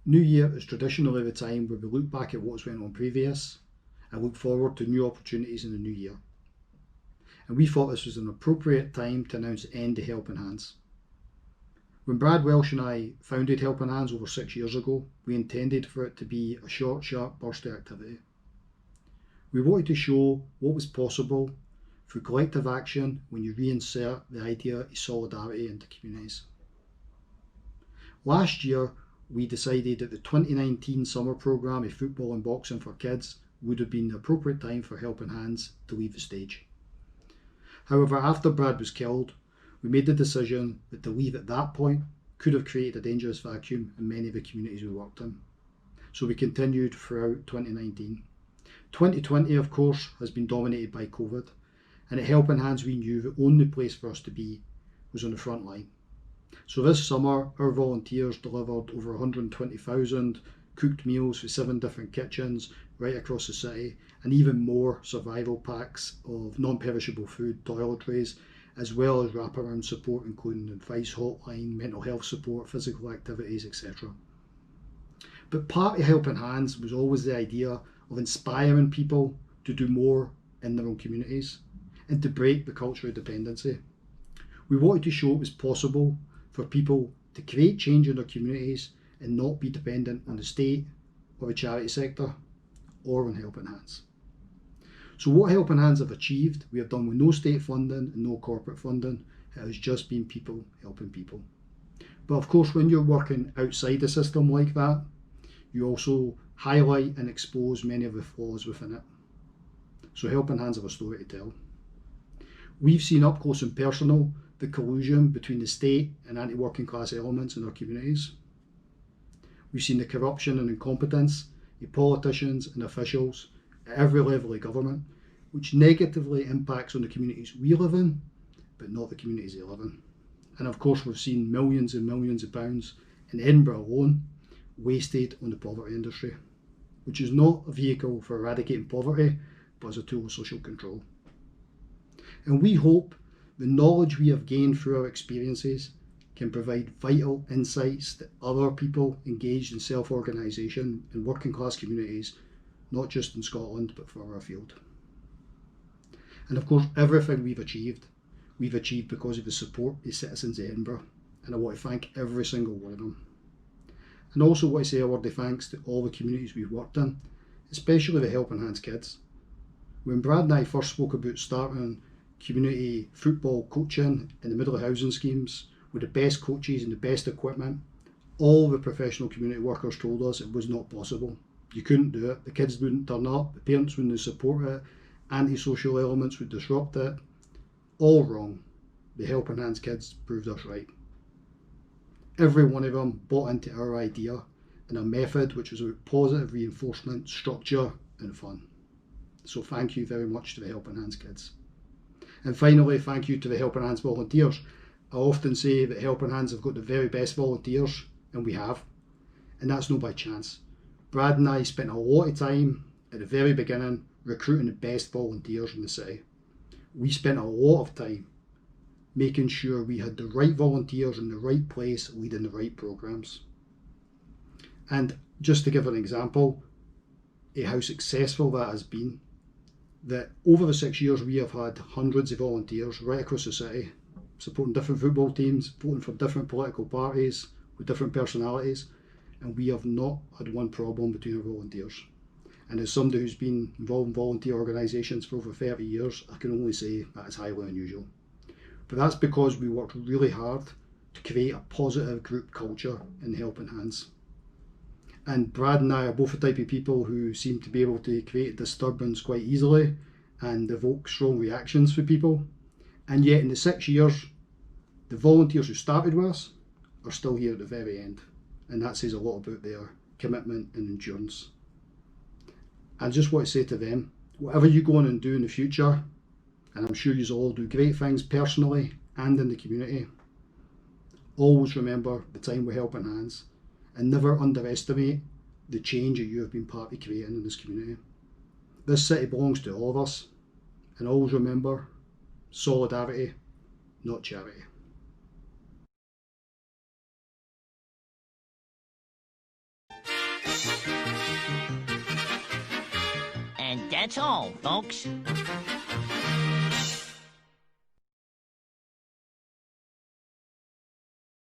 New Year is traditionally the time where we look back at what's went on previous and look forward to new opportunities in the new year. And we thought this was an appropriate time to announce the end of Helping Hands. When Brad Welsh and I founded Helping Hands over 6 years ago, we intended for it to be a short, sharp burst of activity. We wanted to show what was possible through collective action when you reinsert the idea of solidarity into communities. Last year, we decided that the 2019 summer programme of football and boxing for kids would have been the appropriate time for Helping Hands to leave the stage. However, after Brad was killed, we made the decision that to leave at that point could have created a dangerous vacuum in many of the communities we worked in. So we continued throughout 2019. 2020, of course, has been dominated by COVID, and at Helping Hands we knew the only place for us to be was on the front line. So this summer, our volunteers delivered over 120,000 cooked meals for 7 different kitchens right across the city, and even more survival packs of non-perishable food, toiletries, as well as wraparound support including advice hotline, mental health support, physical activities, etc. But part of Helping Hands was always the idea of inspiring people to do more in their own communities and to break the culture of dependency. We wanted to show it was possible for people to create change in their communities and not be dependent on the state or the charity sector or on Helping Hands. So what Helping Hands have achieved, we have done with no state funding and no corporate funding. It has just been people helping people. But of course, when you're working outside the system like that, you also highlight and expose many of the flaws within it. So Helping Hands have a story to tell. We've seen up close and personal the collusion between the state and anti-working class elements in our communities. We've seen the corruption and incompetence of politicians and officials at every level of government, which negatively impacts on the communities we live in, but not the communities they live in. And of course, we've seen millions and millions of pounds in Edinburgh alone wasted on the poverty industry, which is not a vehicle for eradicating poverty, but as a tool of social control. And we hope the knowledge we have gained through our experiences can provide vital insights that other people engaged in self-organisation in working class communities, not just in Scotland, but further afield. And of course, everything we've achieved because of the support of citizens of Edinburgh, and I want to thank every single one of them. And I also want to say a word of thanks to all the communities we've worked in, especially the Helping Hands kids. When Brad and I first spoke about starting community football coaching in the middle of housing schemes with the best coaches and the best equipment, all the professional community workers told us it was not possible. You couldn't do it. The kids wouldn't turn up, the parents wouldn't support it, anti-social elements would disrupt it. All wrong. The Helping Hands kids proved us right. Every one of them bought into our idea and our method, which was about positive reinforcement, structure and fun. So thank you very much to the Helping Hands kids. And finally, thank you to the Helping Hands volunteers. I often say that Helping Hands have got the very best volunteers, and we have. And that's not by chance. Brad and I spent a lot of time at the very beginning recruiting the best volunteers in the city. We spent a lot of time making sure we had the right volunteers in the right place leading the right programmes. And just to give an example of how successful that has been, that over the 6 years we have had hundreds of volunteers right across the city, supporting different football teams, voting for different political parties with different personalities, and we have not had one problem between our volunteers. And as somebody who's been involved in volunteer organisations for over 30 years, I can only say that is highly unusual. But that's because we worked really hard to create a positive group culture in Helping Hands. And Brad and I are both the type of people who seem to be able to create disturbance quite easily and evoke strong reactions for people. And yet in the 6 years, the volunteers who started with us are still here at the very end. And that says a lot about their commitment and endurance. I just want to say to them, whatever you go on and do in the future, and I'm sure you all do great things personally and in the community, always remember the time with Helping Hands and never underestimate the change that you have been part of creating in this community. This city belongs to all of us, and always remember, solidarity, not charity. And that's all, folks.